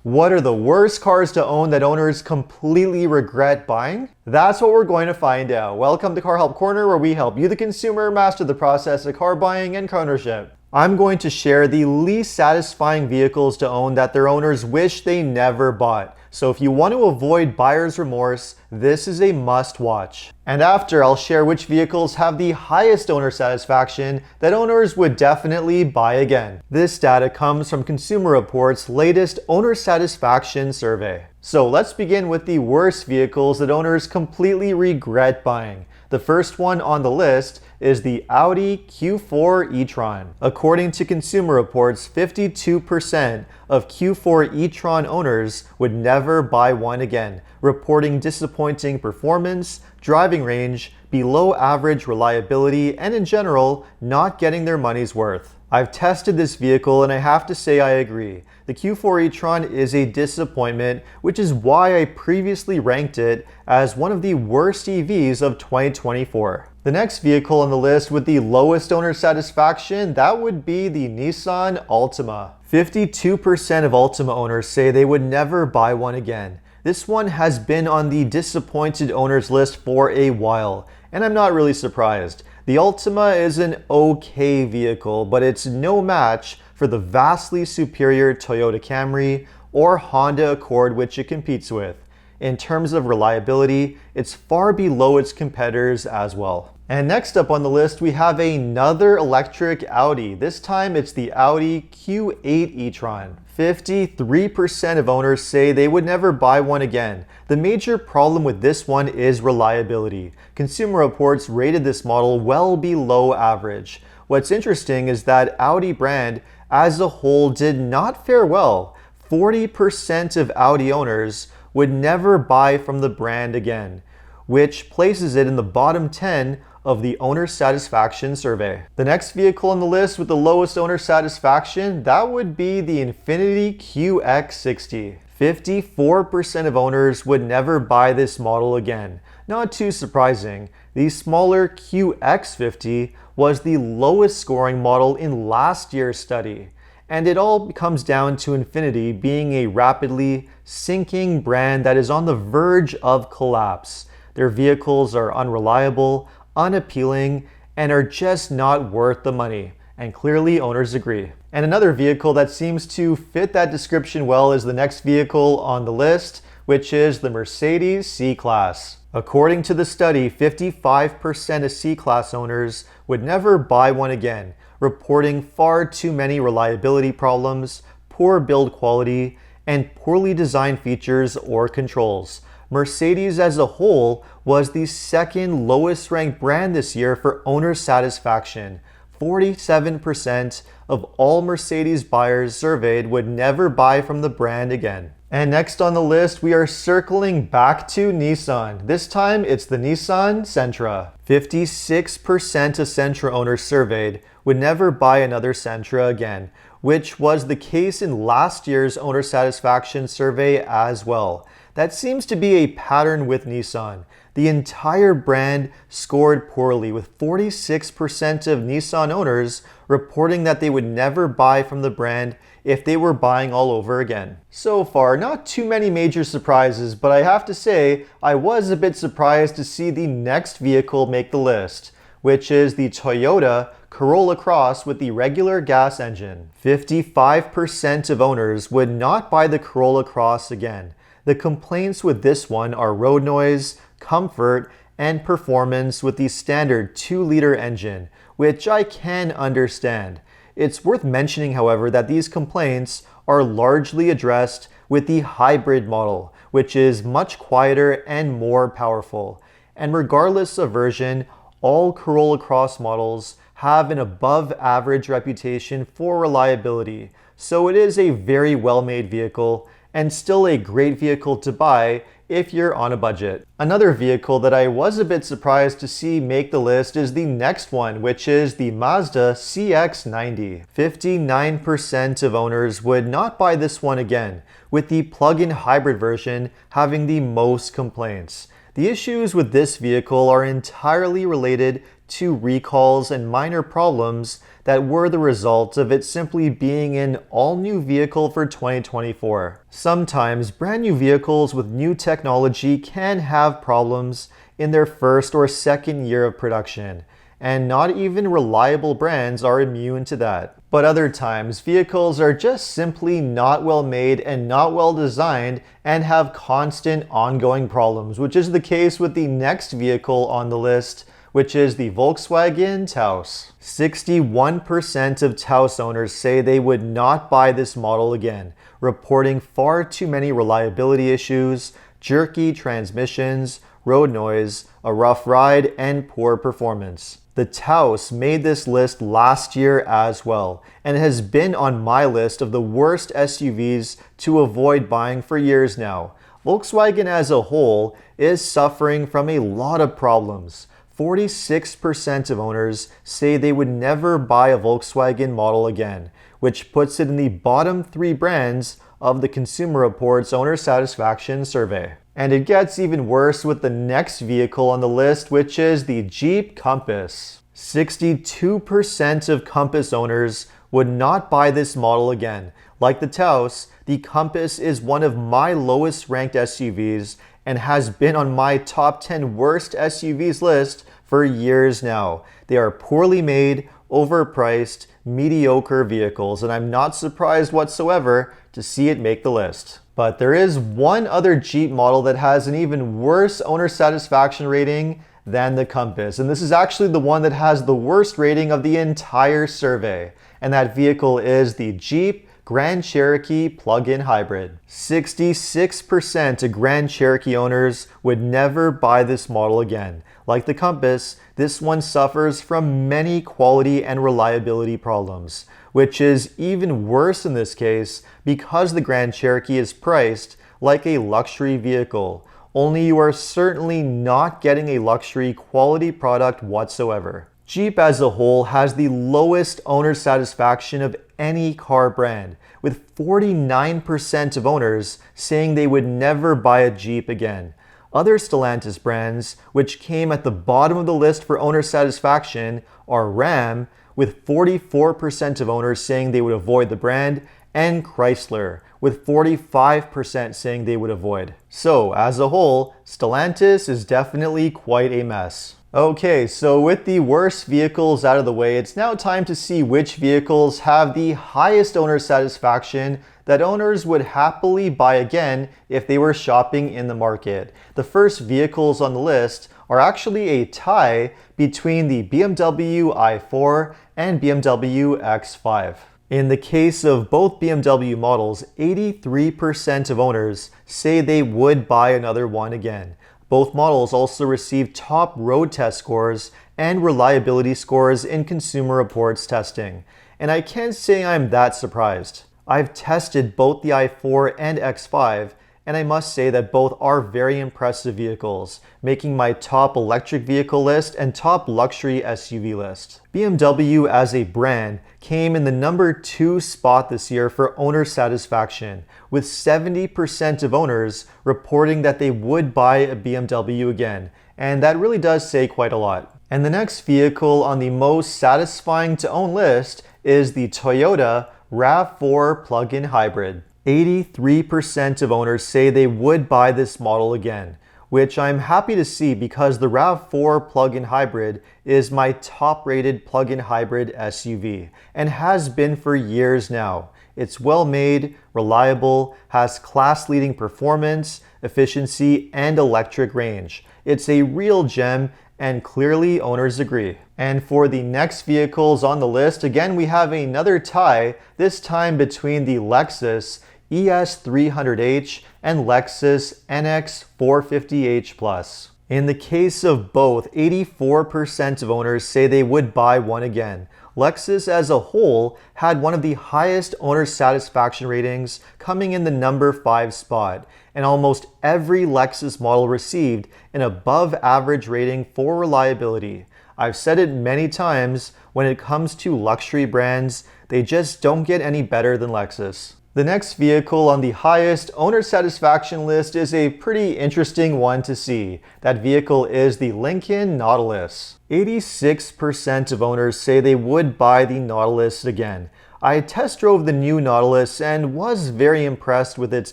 What are the worst cars to own that owners completely regret buying? That's what we're going to find out. Welcome to Car Help Corner, where we help you, the consumer, master the process of car buying and car ownership. I'm going to share the least satisfying vehicles to own that their owners wish they never bought. So if you want to avoid buyer's remorse, this is a must watch. And after, I'll share which vehicles have the highest owner satisfaction that owners would definitely buy again. This data comes from Consumer Reports' latest owner satisfaction survey. So let's begin with the worst vehicles that owners completely regret buying. The first one on the list is the Audi Q4 e-tron. According to Consumer Reports, 52% of Q4 e-tron owners would never buy one again, reporting disappointing performance, driving range, below average reliability, and in general, not getting their money's worth. I've tested this vehicle and I have to say I agree. The Q4 e-tron is a disappointment, which is why I previously ranked it as one of the worst EVs of 2024. The next vehicle on the list with the lowest owner satisfaction, that would be the Nissan Altima. 52% of Altima owners say they would never buy one again. This one has been on the disappointed owners list for a while, and I'm not really surprised. The Altima is an okay vehicle, but it's no match for the vastly superior Toyota Camry or Honda Accord which it competes with. In terms of reliability, it's far below its competitors as well. And next up on the list, we have another electric Audi. This time it's the Audi Q8 e-tron. 53% of owners say they would never buy one again. The major problem with this one is reliability. Consumer Reports rated this model well below average. What's interesting is that Audi brand as a whole did not fare well. 40% of Audi owners would never buy from the brand again, which places it in the bottom 10 of the owner satisfaction survey. The next vehicle on the list with the lowest owner satisfaction, that would be the Infiniti QX60. 54% of owners would never buy this model again. Not too surprising. The smaller QX50 was the lowest scoring model in last year's study. And it all comes down to Infiniti being a rapidly sinking brand that is on the verge of collapse. Their vehicles are unreliable, unappealing, and are just not worth the money. And clearly owners agree. And another vehicle that seems to fit that description well is the next vehicle on the list, which is the Mercedes C-Class. According to the study, 55% of C-Class owners would never buy one again, reporting far too many reliability problems, poor build quality, and poorly designed features or controls. Mercedes as a whole was the second lowest ranked brand this year for owner satisfaction. 47% of all Mercedes buyers surveyed would never buy from the brand again. And next on the list, we are circling back to Nissan. This time, it's the Nissan Sentra. 56% of Sentra owners surveyed would never buy another Sentra again, which was the case in last year's owner satisfaction survey as well. That seems to be a pattern with Nissan. The entire brand scored poorly, with 46% of Nissan owners reporting that they would never buy from the brand if they were buying all over again. So far, not too many major surprises, but I have to say, I was a bit surprised to see the next vehicle make the list, which is the Toyota Corolla Cross with the regular gas engine. 55% of owners would not buy the Corolla Cross again. The complaints with this one are road noise, comfort, and performance with the standard 2-liter engine, which I can understand. It's worth mentioning, however, that these complaints are largely addressed with the hybrid model, which is much quieter and more powerful. And regardless of version, all Corolla Cross models have an above average reputation for reliability, so it is a very well-made vehicle and still a great vehicle to buy if you're on a budget. Another vehicle that I was a bit surprised to see make the list is the next one, which is the Mazda CX-90. 59% of owners would not buy this one again, with the plug-in hybrid version having the most complaints. The issues with this vehicle are entirely related to recalls and minor problems that were the result of it simply being an all-new vehicle for 2024. Sometimes brand new vehicles with new technology can have problems in their first or second year of production, and not even reliable brands are immune to that. But other times, vehicles are just simply not well made and not well designed and have constant ongoing problems, which is the case with the next vehicle on the list, which is the Volkswagen Taos. 61% of Taos owners say they would not buy this model again, reporting far too many reliability issues, jerky transmissions, road noise, a rough ride, and poor performance. The Taos made this list last year as well, and has been on my list of the worst SUVs to avoid buying for years now. Volkswagen as a whole is suffering from a lot of problems. 46% of owners say they would never buy a Volkswagen model again, which puts it in the bottom 3 brands of the Consumer Reports Owner Satisfaction Survey. And it gets even worse with the next vehicle on the list, which is the Jeep Compass. 62% of Compass owners would not buy this model again. Like the Taos, the Compass is one of my lowest ranked SUVs and has been on my top 10 worst SUVs list for years now. They are poorly made, overpriced, mediocre vehicles, and I'm not surprised whatsoever to see it make the list. But there is one other Jeep model that has an even worse owner satisfaction rating than the Compass, and this is actually the one that has the worst rating of the entire survey, and that vehicle is the Jeep Grand Cherokee plug-in hybrid. 66% of Grand Cherokee owners would never buy this model again. Like the Compass, this one suffers from many quality and reliability problems, which is even worse in this case because the Grand Cherokee is priced like a luxury vehicle. Only you are certainly not getting a luxury quality product whatsoever. Jeep as a whole has the lowest owner satisfaction of any car brand, with 49% of owners saying they would never buy a Jeep again. Other Stellantis brands, which came at the bottom of the list for owner satisfaction, are Ram, with 44% of owners saying they would avoid the brand, and Chrysler, with 45% saying they would avoid. So, as a whole, Stellantis is definitely quite a mess. Okay, so with the worst vehicles out of the way, it's now time to see which vehicles have the highest owner satisfaction that owners would happily buy again if they were shopping in the market. The first vehicles on the list are actually a tie between the BMW i4 and BMW X5. In the case of both BMW models, 83% of owners say they would buy another one again. Both models also received top road test scores and reliability scores in Consumer Reports testing. And I can't say I'm that surprised. I've tested both the i4 and X5, and I must say that both are very impressive vehicles, making my top electric vehicle list and top luxury SUV list. BMW as a brand came in the number 2 spot this year for owner satisfaction, with 70% of owners reporting that they would buy a BMW again, and that really does say quite a lot. And the next vehicle on the most satisfying to own list is the Toyota RAV4 plug-in hybrid. 83% of owners say they would buy this model again, which I'm happy to see because the RAV4 plug-in hybrid is my top-rated plug-in hybrid SUV and has been for years now. It's well made, reliable, has class-leading performance, efficiency, and electric range. It's a real gem, and clearly owners agree. And for the next vehicles on the list, again we have another tie, this time between the Lexus ES300H and Lexus NX 450h Plus. In the case of both, 84% of owners say they would buy one again. Lexus as a whole had one of the highest owner satisfaction ratings, coming in the number 5 spot, and almost every Lexus model received an above average rating for reliability. I've said it many times, when it comes to luxury brands, they just don't get any better than Lexus. The next vehicle on the highest owner satisfaction list is a pretty interesting one to see. That vehicle is the Lincoln Nautilus. 86% of owners say they would buy the Nautilus again. I test drove the new Nautilus and was very impressed with its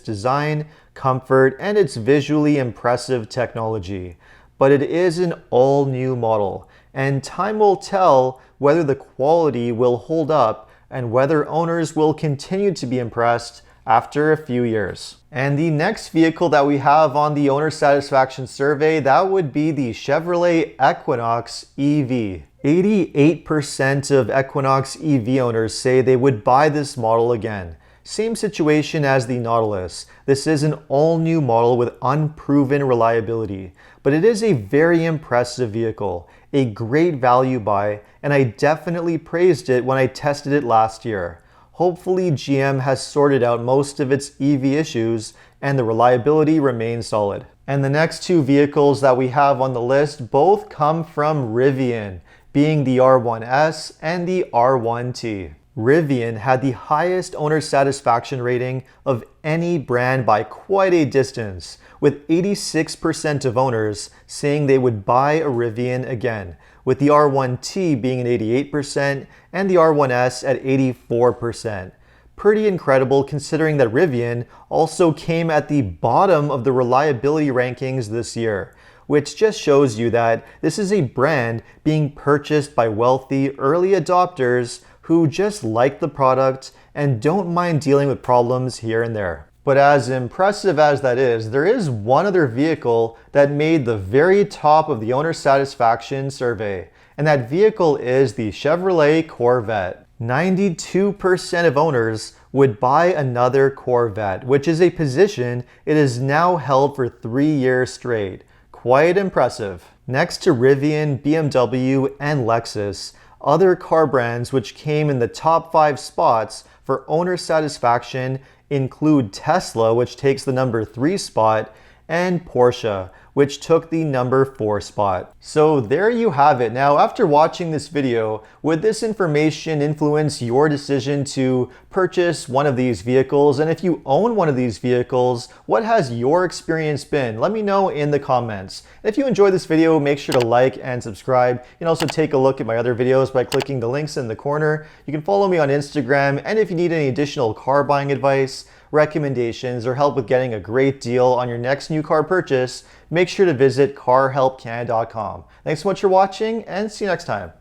design, comfort, and its visually impressive technology. But it is an all-new model, and time will tell whether the quality will hold up and whether owners will continue to be impressed after a few years. And the next vehicle that we have on the owner satisfaction survey, that would be the Chevrolet Equinox EV. 88% of Equinox EV owners say they would buy this model again. Same situation as the Nautilus. This is an all-new model with unproven reliability, but it is a very impressive vehicle, a great value buy, and I definitely praised it when I tested it last year. Hopefully GM has sorted out most of its EV issues and the reliability remains solid. And the next two vehicles that we have on the list both come from Rivian, being the R1S and the R1T. Rivian had the highest owner satisfaction rating of any brand by quite a distance, with 86% of owners saying they would buy a Rivian again, with the R1T being at 88% and the R1S at 84%. Pretty incredible considering that Rivian also came at the bottom of the reliability rankings this year, which just shows you that this is a brand being purchased by wealthy early adopters who just like the product and don't mind dealing with problems here and there. But as impressive as that is, there is one other vehicle that made the very top of the owner satisfaction survey, and that vehicle is the Chevrolet Corvette. 92% of owners would buy another Corvette, which is a position it has now held for 3 years straight. Quite impressive. Next to Rivian, BMW, and Lexus, other car brands which came in the top 5 spots for owner satisfaction include Tesla, which takes the number 3 spot, and Porsche, which took the number 4 spot. So there you have it. Now, after watching this video, would this information influence your decision to purchase one of these vehicles? And if you own one of these vehicles, what has your experience been? Let me know in the comments. If you enjoyed this video, make sure to like and subscribe. You can also take a look at my other videos by clicking the links in the corner. You can follow me on Instagram, and if you need any additional car buying advice, recommendations, or help with getting a great deal on your next new car purchase, make sure to visit carhelpcan.com. Thanks so much for watching, and see you next time.